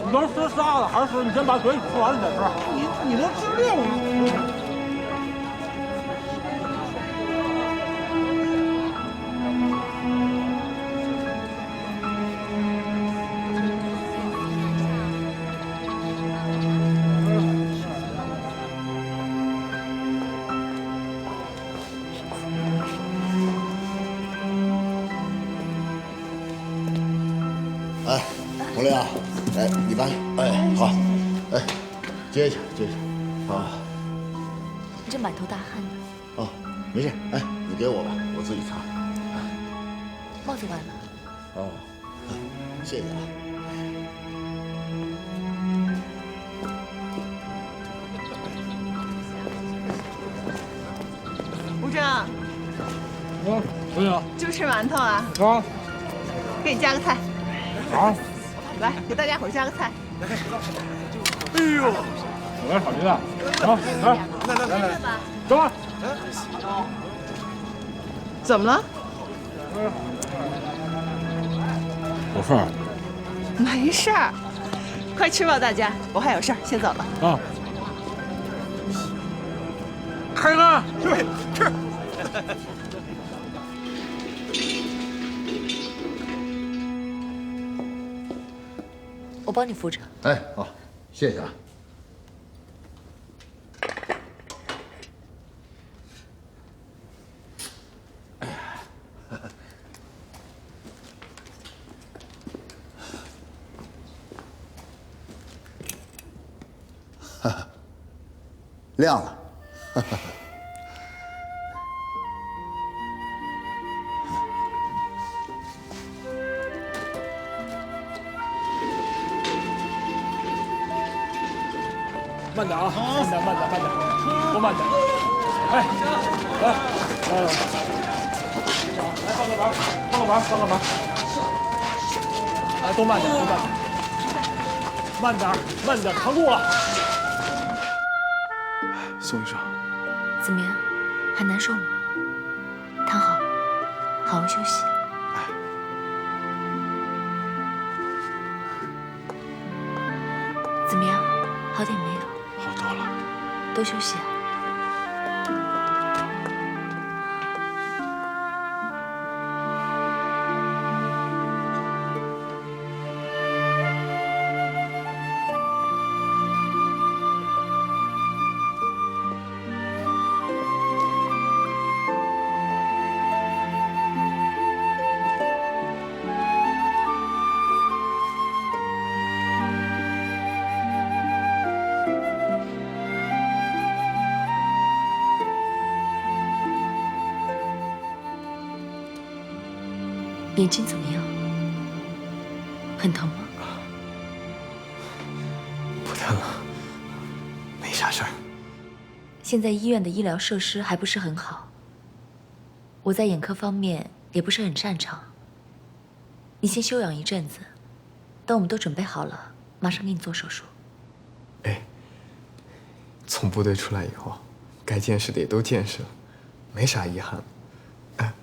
你都吃啥了？还是你先把嘴吃完再吃。你都吃这个。哎，红丽啊，哎，你搬，哎，好，哎，接一下，接一下，啊，你这满头大汗的，哦，没事，哎，你给我吧，我自己擦。帽子完了。哦，谢谢啊。吴正，不行。就吃馒头啊？啊。给你加个菜。好。来，给大家伙加个菜。哎呦，我来炒鸡蛋。好，来，走吧。怎么了？有事儿。没事儿，快吃吧，大家，我还有事儿，先走了。啊。开饭，对，吃。我帮你扶着。哎，好，谢谢啊。亮了。慢点啊，慢点，多慢点。哎，来，帮个忙。来，多慢点，慢点，扛住了。宋医生，怎么样？还难受吗？躺好，好好休息。怎么样？好点没有？好多了。多休息啊。眼睛怎么样？很疼吗？不疼了，没啥事儿。现在医院的医疗设施还不是很好，我在眼科方面也不是很擅长。你先休养一阵子，等我们都准备好了，马上给你做手术。哎，从部队出来以后，该见识的也都见识了，没啥遗憾。哎，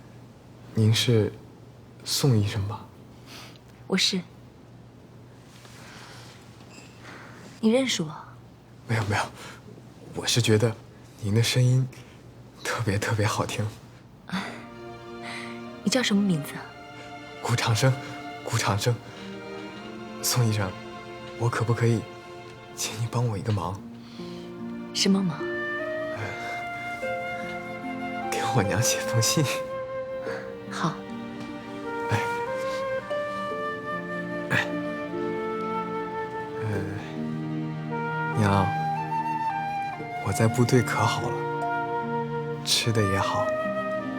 您是宋医生吧？我是。你认识我？没有，我是觉得您的声音特别好听。你叫什么名字？顾长生。宋医生，我可不可以请你帮我一个忙？什么忙？给我娘写封信。好。娘，我在部队可好了，吃的也好，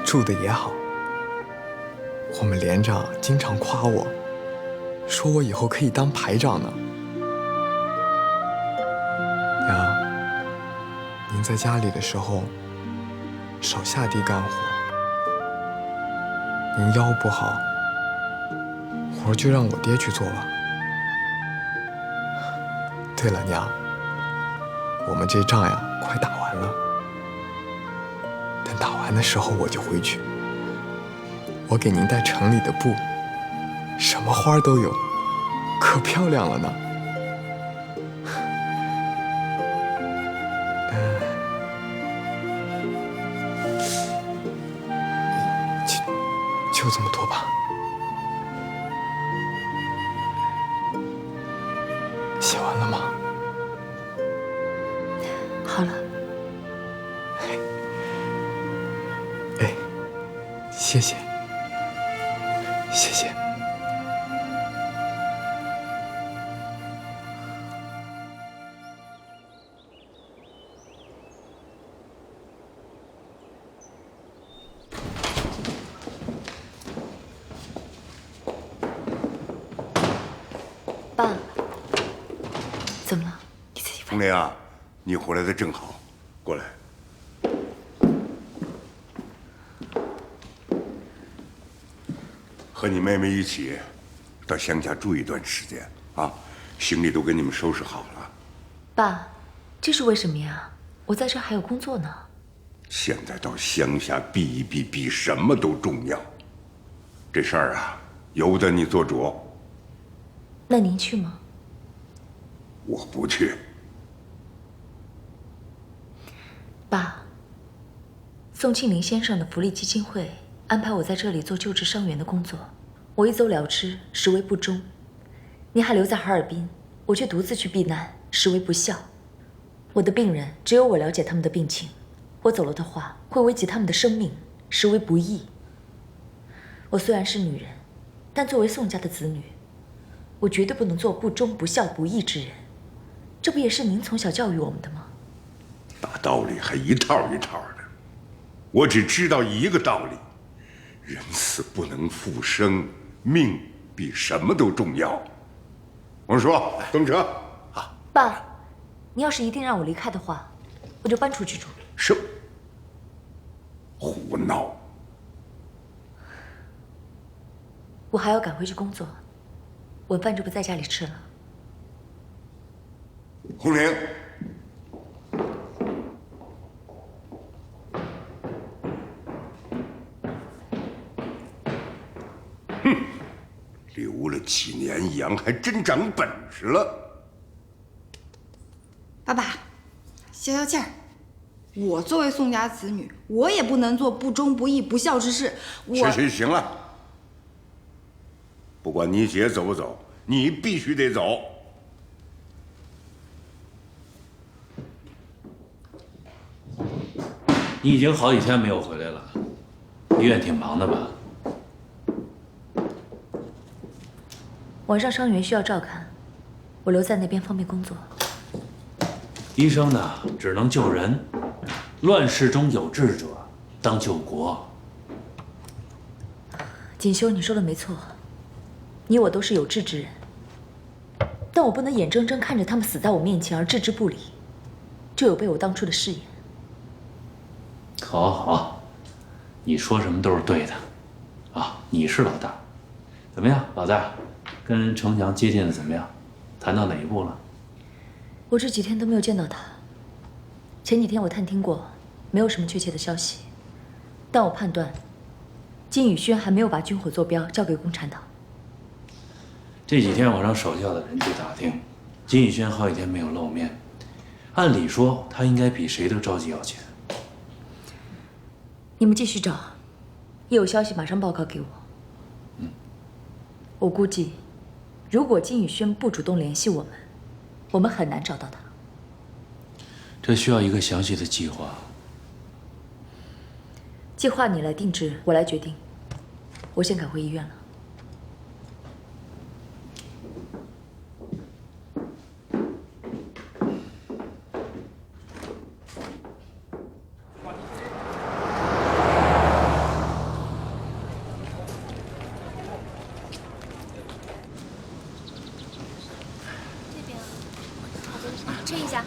住的也好。我们连长经常夸我，说我以后可以当排长呢。娘，您在家里的时候少下地干活，您腰不好，活就让我爹去做吧。对了，娘。我们这仗呀，快打完了。等打完的时候，我就回去。我给您带城里的布，什么花都有，可漂亮了呢。就这么多吧。写完了吗？好了。哎，谢谢，谢谢。爸，怎么了？你自己翻。红莲啊，你回来的正好，过来。和你妹妹一起到乡下住一段时间啊，行李都给你们收拾好了。爸，这是为什么呀？我在这还有工作呢。现在到乡下避一避，比什么都重要。这事儿啊，由得你做主。那您去吗？我不去。爸，宋庆龄先生的福利基金会安排我在这里做救治伤员的工作，我一走了之，实为不忠。您还留在哈尔滨，我却独自去避难，实为不孝。我的病人只有我了解他们的病情，我走了的话会危及他们的生命，实为不义。我虽然是女人，但作为宋家的子女，我绝对不能做不忠、不孝、不义之人。这不也是您从小教育我们的吗？大道理还一套一套的，我只知道一个道理：人死不能复生，命比什么都重要。王叔，动车。爸，你要是一定让我离开的话，我就搬出去住。什么？胡闹！我还要赶回去工作，晚饭就不在家里吃了。红玲，哼，留了几年洋，还真长本事了。爸爸，消消气儿。我作为宋家子女，我也不能做不忠不义不孝之事。行了，不管你姐走不走，你必须得走。你已经好几天没有回来了，医院挺忙的吧？晚上伤员需要照看，我留在那边方便工作。医生呢，只能救人，乱世中有志者当救国。锦绣，你说的没错，你我都是有志之人，但我不能眼睁睁看着他们死在我面前而置之不理，这有悖我当初的誓言。好，你说什么都是对的，啊，你是老大。怎么样，老大，跟程强接近的怎么样？谈到哪一步了？我这几天都没有见到他。前几天我探听过，没有什么确切的消息，但我判断，金宇轩还没有把军火坐标交给共产党。这几天我让守校的人去打听，金宇轩好几天没有露面，按理说他应该比谁都着急要钱。你们继续找，一有消息马上报告给我。我估计，如果金宇轩不主动联系我们，我们很难找到他。这需要一个详细的计划。计划你来定制，我来决定。我先赶回医院了。称一下。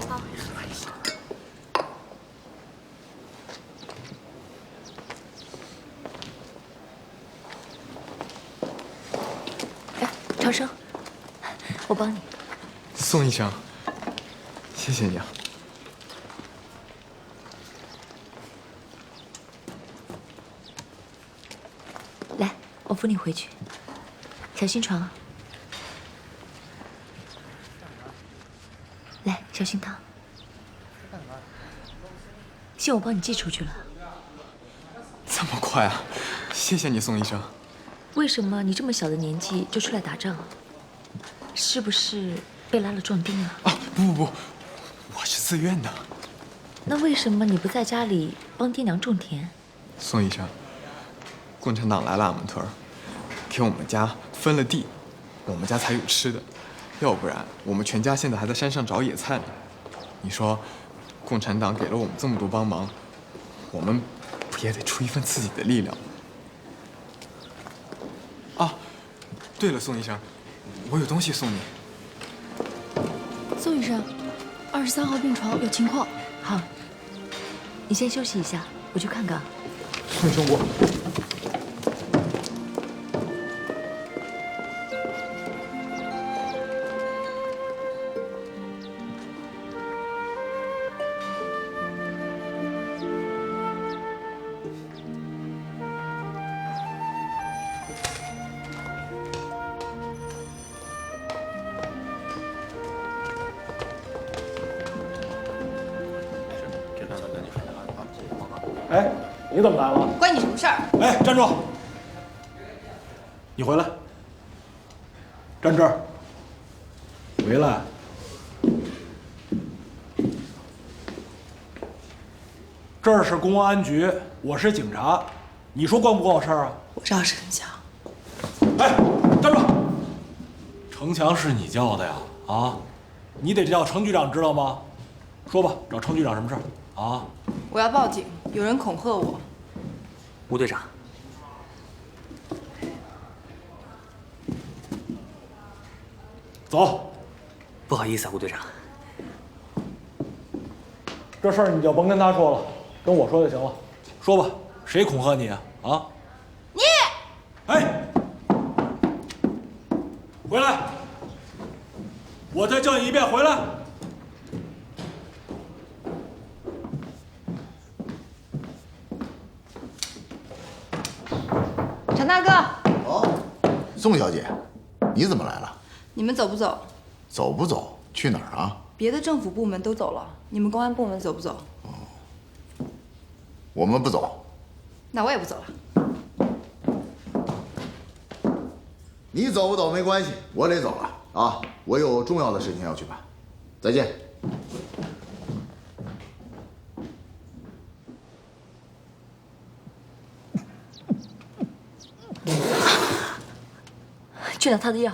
好。哎，长生，我帮你。宋医生，谢谢你啊。来，我扶你回去，小心床啊。来，小心烫。信我帮你寄出去了。这么快啊！谢谢你，宋医生。为什么你这么小的年纪就出来打仗？是不是被拉了壮丁啊？啊，不，我是自愿的。那为什么你不在家里帮爹娘种田？宋医生，共产党来了俺们屯儿，给我们家分了地，我们家才有吃的，要不然我们全家现在还在山上找野菜呢。你说，共产党给了我们这么多帮忙，我们不也得出一份自己的力量？啊，对了，宋医生，我有东西送你。宋医生，23号病床有情况。好，你先休息一下，我去看看。宋医生，我。哎，你怎么来了？关你什么事儿？哎，站住！你回来，站这儿。回来。这儿是公安局，我是警察，你说关不关我事儿啊？我叫陈强。哎，站住！程强是你叫的呀？啊，你得叫程局长，知道吗？说吧，找程局长什么事儿啊？我要报警，有人恐吓我。吴队长，走。不好意思啊，吴队长。这事儿你就甭跟他说了，跟我说就行了。说吧，谁恐吓你啊？啊？你！哎，回来！我再叫你一遍，回来！陈大哥，哦，宋小姐，你怎么来了？你们走不走？走不走？去哪儿啊？别的政府部门都走了，你们公安部门走不走？我们不走。那我也不走了。你走不走没关系，我得走了啊！我有重要的事情要去办。再见。去拿他的药。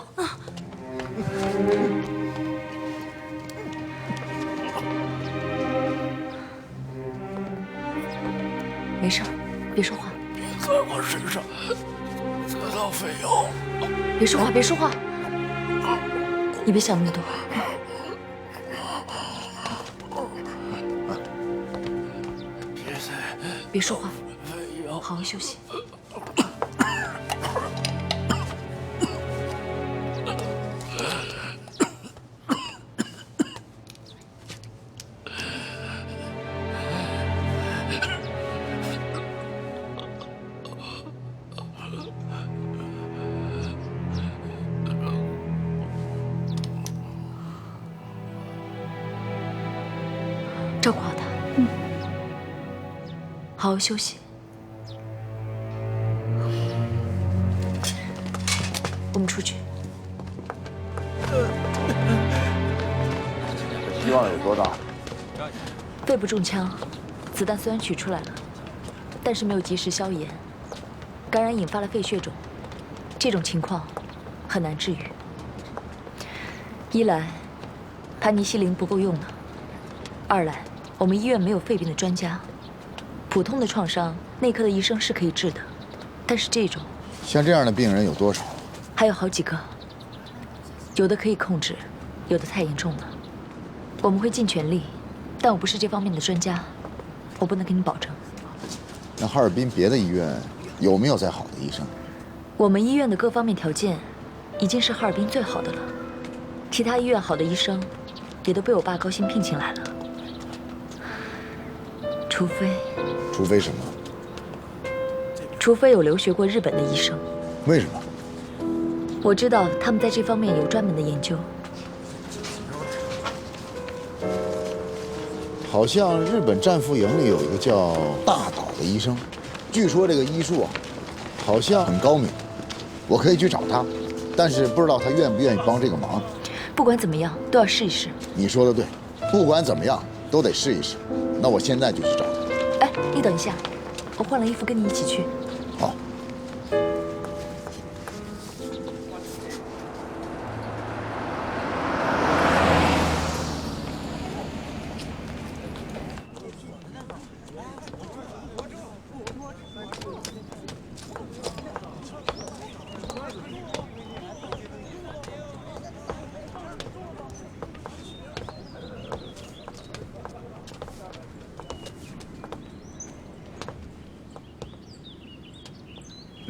没事儿，别说话。别在我身上得到费用。别说话，别说话。你别想那么多。别说话，好好休息。照顾好他。好好休息。我们出去。希望有多大？肺部中枪，子弹虽然取出来了，但是没有及时消炎，感染引发了肺血肿，这种情况很难治愈。一来，盘尼西林不够用了；二来，我们医院没有肺病的专家。普通的创伤，内科的医生是可以治的，但是这种，像这样的病人有多少？还有好几个，有的可以控制，有的太严重了。我们会尽全力，但我不是这方面的专家，我不能给你保证。那哈尔滨别的医院有没有再好的医生？我们医院的各方面条件已经是哈尔滨最好的了，其他医院好的医生也都被我爸高薪聘请来了。除非什么？除非有留学过日本的医生。为什么？我知道他们在这方面有专门的研究。好好像日本战俘营里有一个叫大岛的医生，据说这个医术啊，好像很高明。我可以去找他，但是不知道他愿不愿意帮这个忙。不管怎么样，都要试一试。你说的对，不管怎么样都得试一试。那我现在就去找他。哎，你等一下，我换了衣服跟你一起去。好。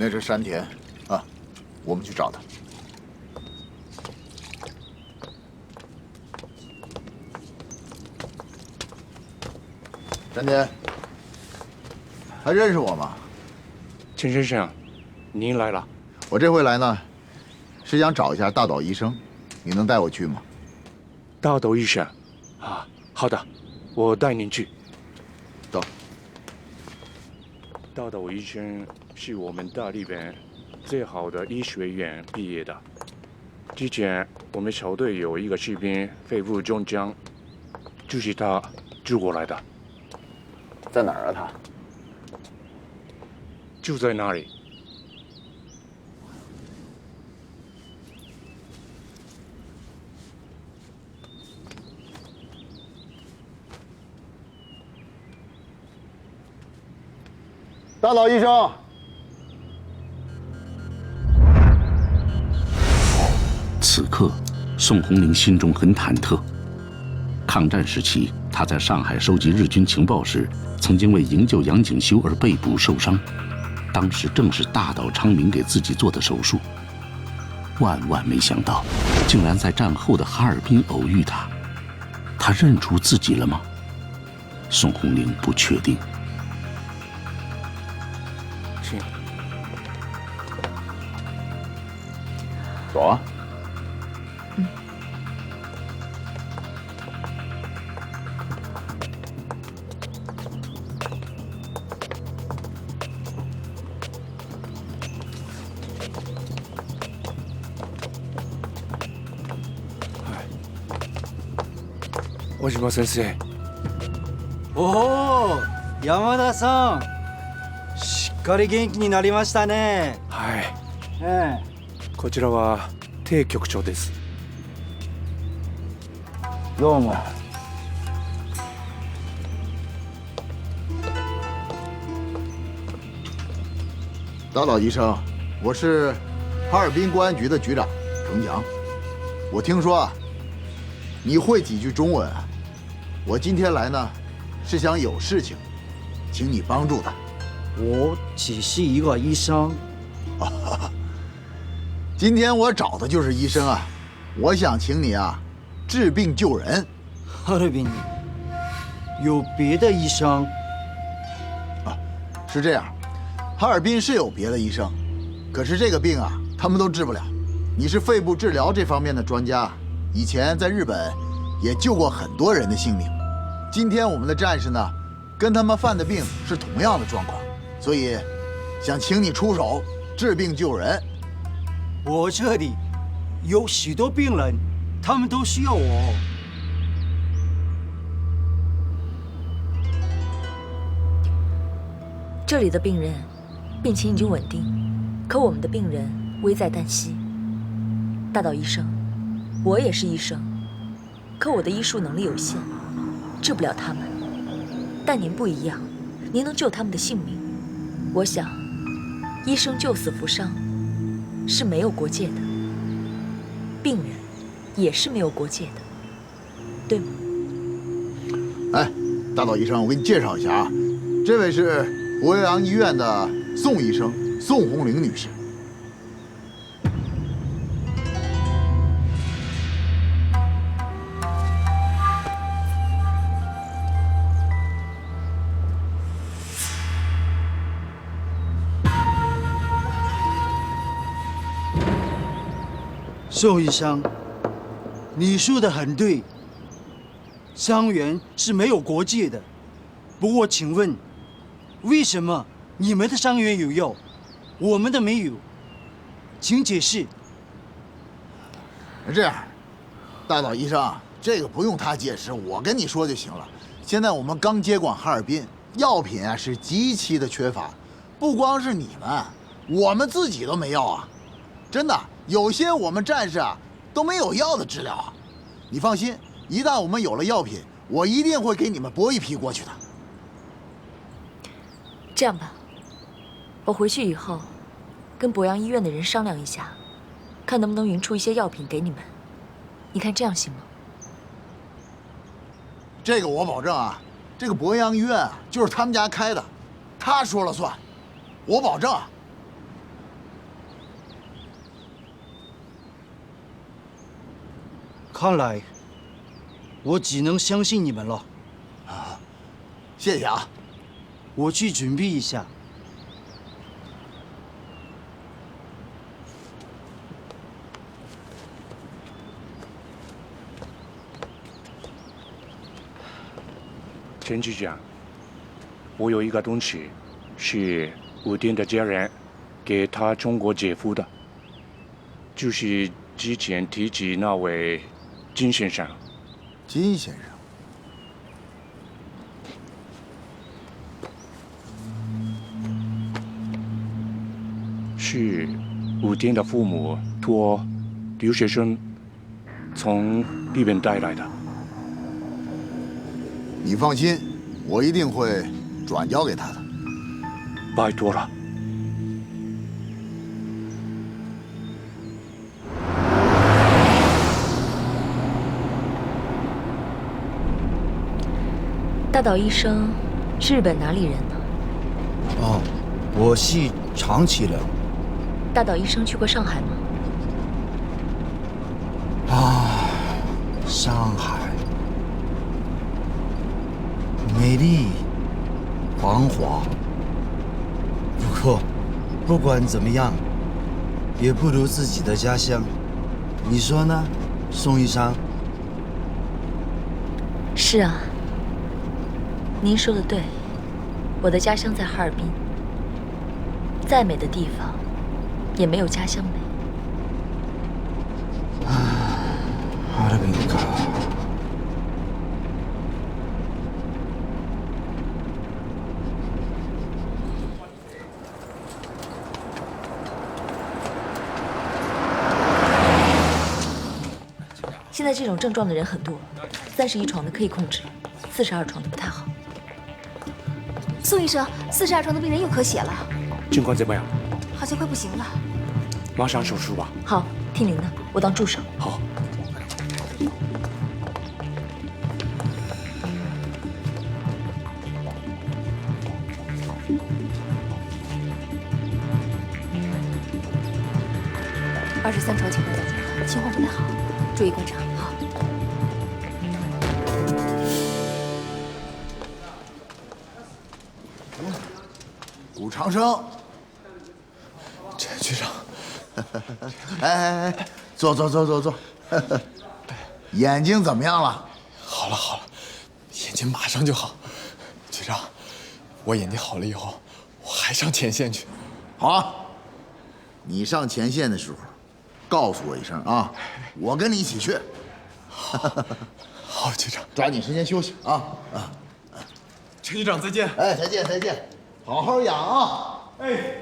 那是山田，啊，我们去找他。山田，还认识我吗？陈先生，您来了。我这回来呢，是想找一下大岛医生，你能带我去吗？大岛医生，啊，好的，我带您去。走。大岛医生是我们大日本最好的医学院毕业的。之前我们小队有一个士兵肺部中枪，就是他救过来的。在哪儿啊？他就在那里。大岛医生。此刻，宋红玲心中很忐忑。抗战时期，他在上海收集日军情报时，曾经为营救杨景修而被捕受伤。当时正是大岛昌明给自己做的手术。万万没想到，竟然在战后的哈尔滨偶遇他。他认出自己了吗？宋红玲不确定。走啊！大島先生。おお、山田さん、しっかり元気になりましたね。はい。ええ。こちらは鄭局長です。どうも。大岛医生，我是哈尔滨公安局的局长程强。我听说啊，你会几句中文啊？我今天来呢，是想有事情，请你帮助他。我只是一个医生。今天我找的就是医生啊，我想请你啊，治病救人。哈尔滨有别的医生？啊，是这样，哈尔滨是有别的医生，可是这个病啊，他们都治不了。你是肺部治疗这方面的专家，以前在日本也救过很多人的性命。今天我们的战士呢，跟他们犯的病是同样的状况，所以想请你出手治病救人。我这里有许多病人，他们都需要我。这里的病人病情已经稳定，可我们的病人危在旦夕。大岛医生，我也是医生，可我的医术能力有限，治不了他们。但您不一样，您能救他们的性命。我想，医生救死扶伤是没有国界的，病人也是没有国界的，对吗？哎，大岛医生，我给你介绍一下啊，这位是博阳医院的宋医生，宋红玲女士。宋医生，你说的很对。伤员是没有国界的。不过，请问，为什么你们的伤员有药，我们的没有？请解释。这样，大岛医生，这个不用他解释，我跟你说就行了。现在我们刚接管哈尔滨，药品啊是极其的缺乏，不光是你们，我们自己都没药啊！真的，有些我们战士啊都没有药的治疗啊。你放心，一旦我们有了药品，我一定会给你们拨一批过去的。这样吧，我回去以后，跟博阳医院的人商量一下，看能不能匀出一些药品给你们。你看这样行吗？这个我保证啊，这个博阳医院啊就是他们家开的，他说了算，我保证啊。看来我只能相信你们了。啊，谢谢啊。我去准备一下。陈局长，我有一个东西，是武丁的家人给他中国姐夫的，就是之前提及那位金先生。金先生。是武丁的父母托留学生从日本带来的。你放心，我一定会转交给他的。拜托了。大岛医生是日本哪里人呢？哦，我是长崎人。大岛医生去过上海吗？啊，上海，美丽，繁华。不过，不管怎么样，也不如自己的家乡。你说呢，宋医生？是啊，您说的对，我的家乡在哈尔滨。再美的地方，也没有家乡美。哈尔滨か。现在这种症状的人很多，31床的可以控制，42床的不太好。宋医生，42床的病人又咳血了，情况怎么样？好像快不行了。马上手术吧。好，听您的，我当助手。好。23床情况怎么样？情况不太好，注意观察。好。古长生，陈局长，哎，坐。眼睛怎么样了？好了，眼睛马上就好。局长，我眼睛好了以后，我还上前线去。好啊，你上前线的时候，告诉我一声啊，我跟你一起去。好，局长，抓紧时间休息啊。陈局长再见。哎，再见，好好养啊。哎。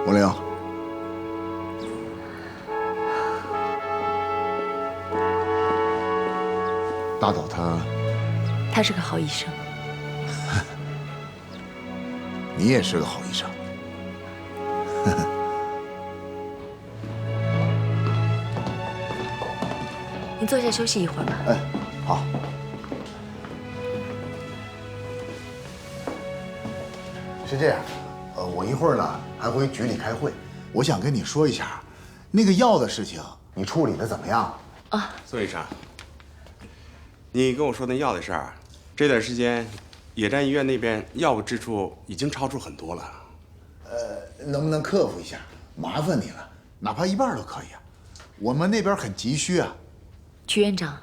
吴玲，大岛他是个好医生。你也是个好医生。你坐下休息一会儿吧。哎，好。是这样，我一会儿呢还回局里开会，我想跟你说一下，那个药的事情，你处理的怎么样？啊，宋医生，你跟我说那药的事儿，这段时间野战医院那边药物支出已经超出很多了。能不能克服一下？麻烦你了，哪怕一半都可以啊。我们那边很急需啊。曲院长，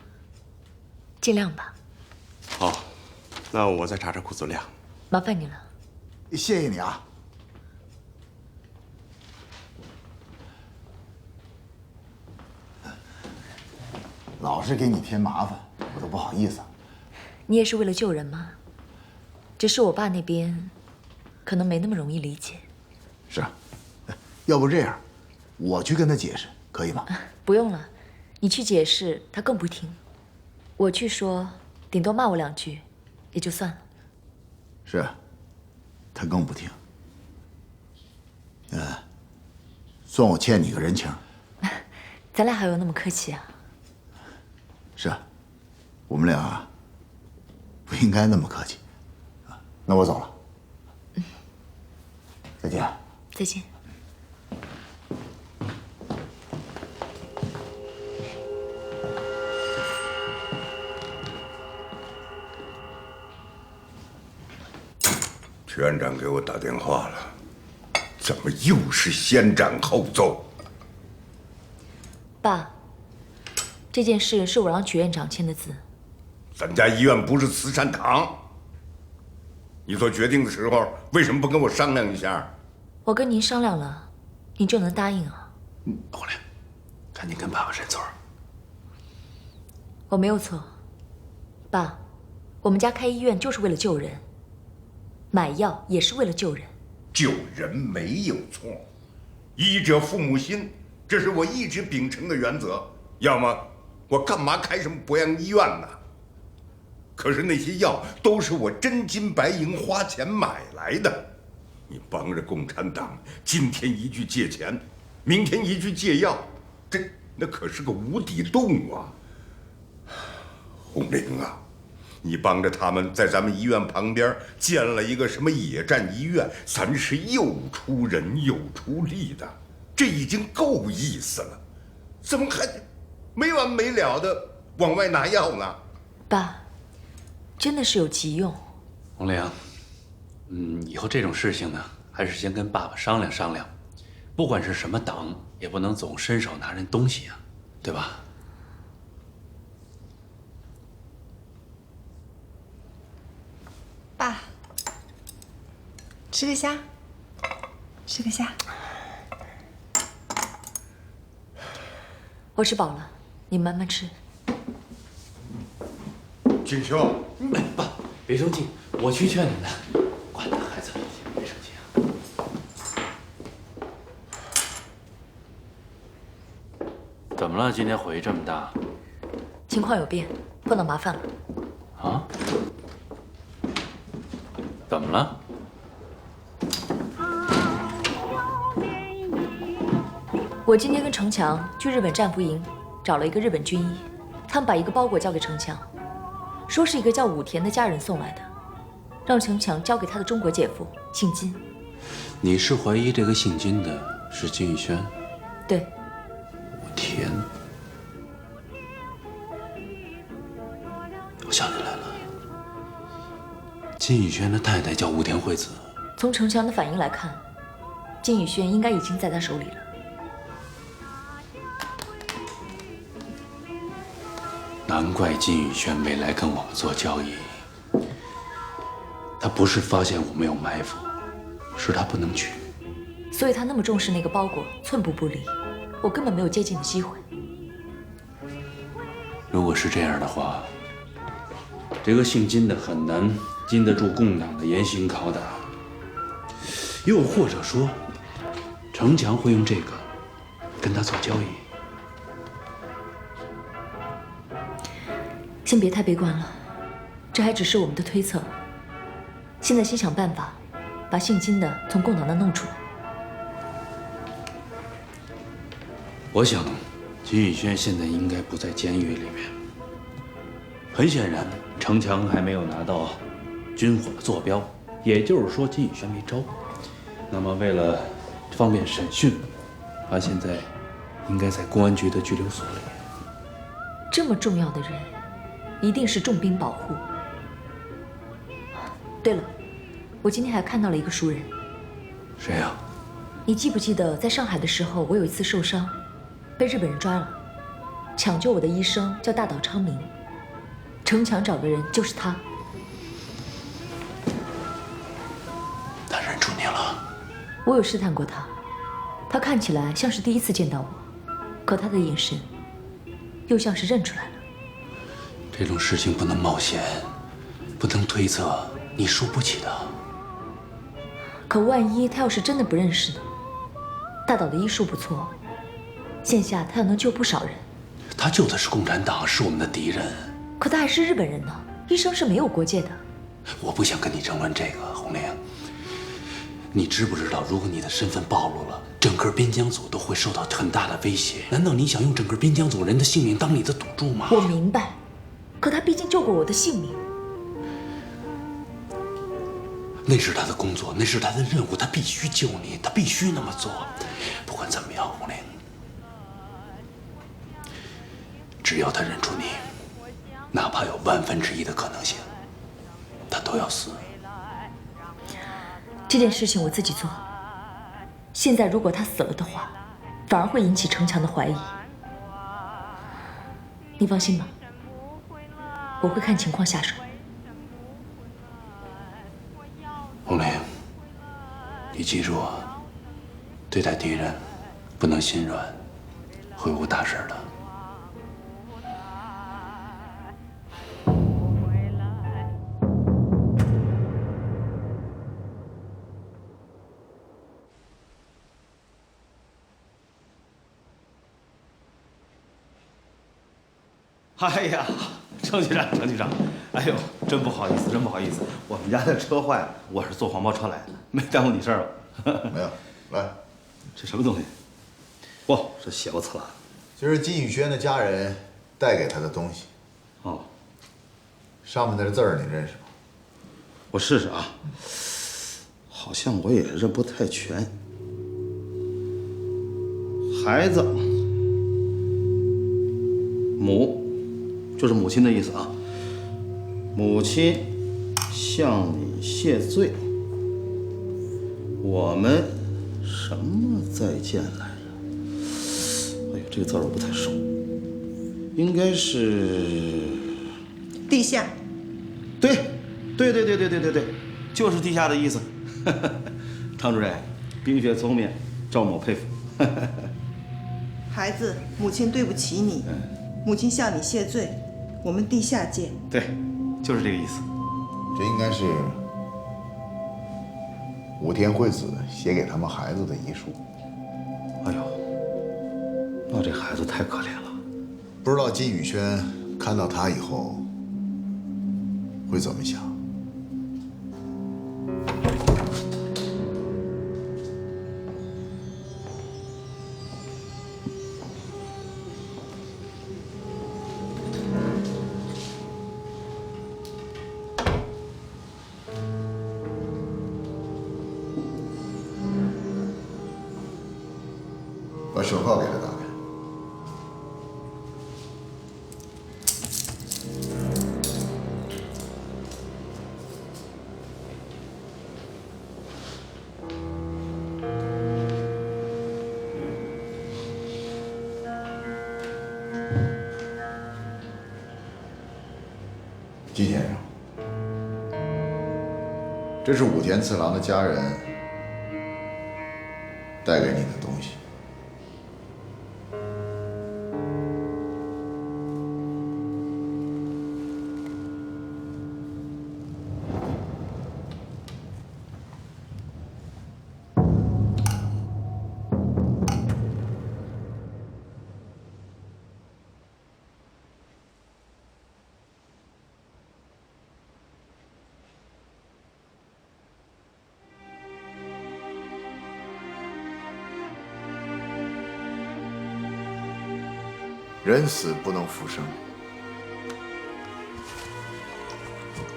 尽量吧。好，那我再查查库存量。麻烦你了。谢谢你啊。老是给你添麻烦，我都不好意思。你也是为了救人吗？只是我爸那边可能没那么容易理解。是啊，要不这样，我去跟他解释，可以吗？不用了，你去解释他更不听。我去说，顶多骂我2句，也就算了。是啊，他更不听。算我欠你个人情。咱俩还有那么客气啊？是啊，我们俩不应该那么客气。那我走了。再见。再见。曲院长给我打电话了，怎么又是先斩后奏？爸，这件事是我让曲院长签的字。咱家医院不是慈善堂，你做决定的时候为什么不跟我商量一下？我跟您商量了，您就能答应啊？红莲，赶紧跟爸爸认错。我没有错，爸，我们家开医院就是为了救人，买药也是为了救人。救人没有错，医者父母心，这是我一直秉承的原则。要么我干嘛开什么博洋医院呢？可是那些药都是我真金白银花钱买来的，你帮着共产党，今天一句借钱，明天一句借药，那可是个无底洞啊！红玲啊，你帮着他们在咱们医院旁边建了一个什么野战医院，咱是又出人又出力的，这已经够意思了，怎么还没完没了的往外拿药呢？爸，真的是有急用。红玲，以后这种事情呢，还是先跟爸爸商量商量。不管是什么党，也不能总伸手拿人东西啊，对吧？爸，吃个虾，吃个虾。我吃饱了，你慢慢吃。锦绣，爸，别生气，我去劝你们。管他孩子，别生气啊。怎么了？今天火气这么大？情况有变，碰到麻烦了。啊？怎么了？我今天跟程强去日本战俘营，找了一个日本军医，他们把一个包裹交给程强，说是一个叫武田的家人送来的，让程强交给他的中国姐夫姓金。你是怀疑这个姓金的是金宇轩？对。武田，我想起来了，金宇轩的太太叫武田惠子。从程强的反应来看，金宇轩应该已经在他手里了。难怪金宇轩没来跟我们做交易，他不是发现我没有埋伏，是他不能取。所以他那么重视那个包裹，寸步不离，我根本没有接近的机会。如果是这样的话，这个姓金的很难经得住共党的严刑拷打。又或者说，程强会用这个跟他做交易。先别太悲观了，这还只是我们的推测。现在先想办法，把姓金的从共党那弄出来。我想，金宇轩现在应该不在监狱里面。很显然，程强还没有拿到军火的坐标，也就是说金宇轩没招。那么为了方便审讯，他现在应该在公安局的拘留所里。这么重要的人，一定是重兵保护。对了，我今天还看到了一个熟人。谁呀？你记不记得在上海的时候，我有一次受伤，被日本人抓了，抢救我的医生叫大岛昌明，程强找的人就是他。他认出你了？我有试探过他，他看起来像是第一次见到我，可他的眼神又像是认出来了。这种事情不能冒险，不能推测，你输不起的。可万一他要是真的不认识呢？大岛的医术不错，线下他又能救不少人。他救的是共产党，是我们的敌人。可他还是日本人呢，医生是没有国界的。我不想跟你争论这个，红玲。你知不知道，如果你的身份暴露了，整个边疆组都会受到很大的威胁。难道你想用整个边疆组人的性命当你的赌注吗？我明白，可他毕竟救过我的性命。那是他的工作，那是他的任务，他必须救你，他必须那么做。不管怎么样，红玲，只要他认出你，哪怕有1/1000的可能性，他都要死。这件事情我自己做。现在如果他死了的话，反而会引起程强的怀疑。你放心吧，我会看情况下手。红玲，你记住啊，对待敌人不能心软，会误大事的。哎呀，程局长，程局长，哎呦，真不好意思，真不好意思，我们家的车坏了，我是坐黄包车来的，没耽误你事儿吧？没有，来，这什么东西？嚯，这血不呲啦！这是金宇轩的家人带给他的东西。哦，上面的字儿你认识吗？我试试啊，好像我也认不太全。孩子，母。就是母亲的意思啊。母亲向你谢罪。我们什么再见来着？哎呦，这个字我不太熟，应该是地下。对，就是地下的意思。常主任，冰雪聪明，赵某佩服。孩子，母亲对不起你，母亲向你谢罪。我们地下见。对，就是这个意思。这应该是武田惠子写给他们孩子的遗书。哎呦，那这孩子太可怜了。不知道金宇轩看到他以后会怎么想？把手铐给他打开。金先生，这是武田次郎的家人带给你的东西。人死不能复生，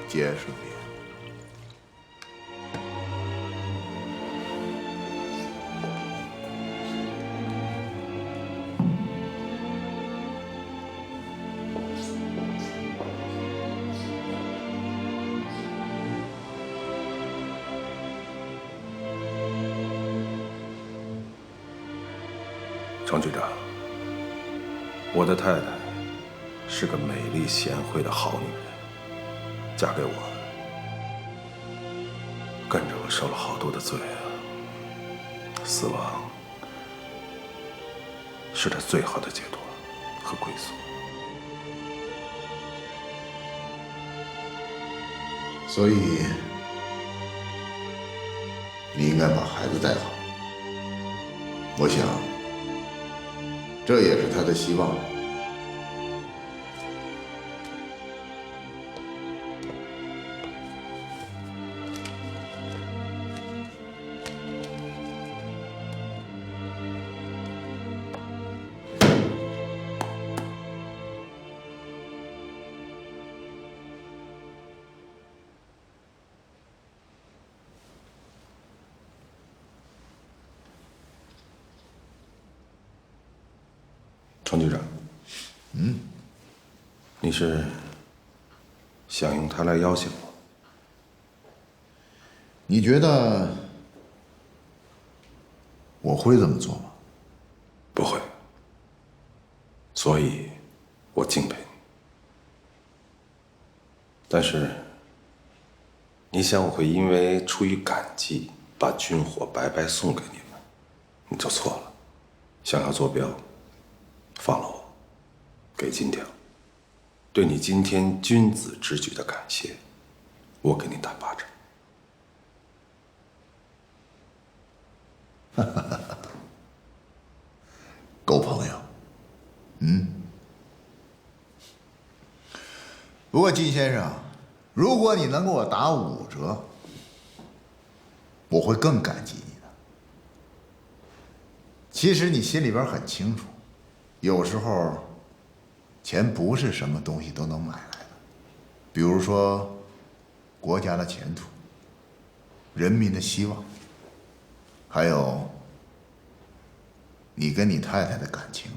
皆是命。程局长，我的太太是个美丽贤惠的好女人，嫁给我，跟着我受了好多的罪啊。死亡是她最好的解脱和归宿。所以，你应该把孩子带好。我想，这也是他的希望。程局长，你是想用它来要挟我？你觉得我会这么做吗？不会，所以我敬佩你。但是，你想我会因为出于感激把军火白白送给你们，你就错了。想要坐标，放了我，给金条。对你今天君子之举的感谢，我给你打巴掌。够朋友，不过金先生，如果你能给我打5折，我会更感激你的。其实你心里边很清楚，有时候钱不是什么东西都能买来的，比如说国家的前途、人民的希望，还有你跟你太太的感情。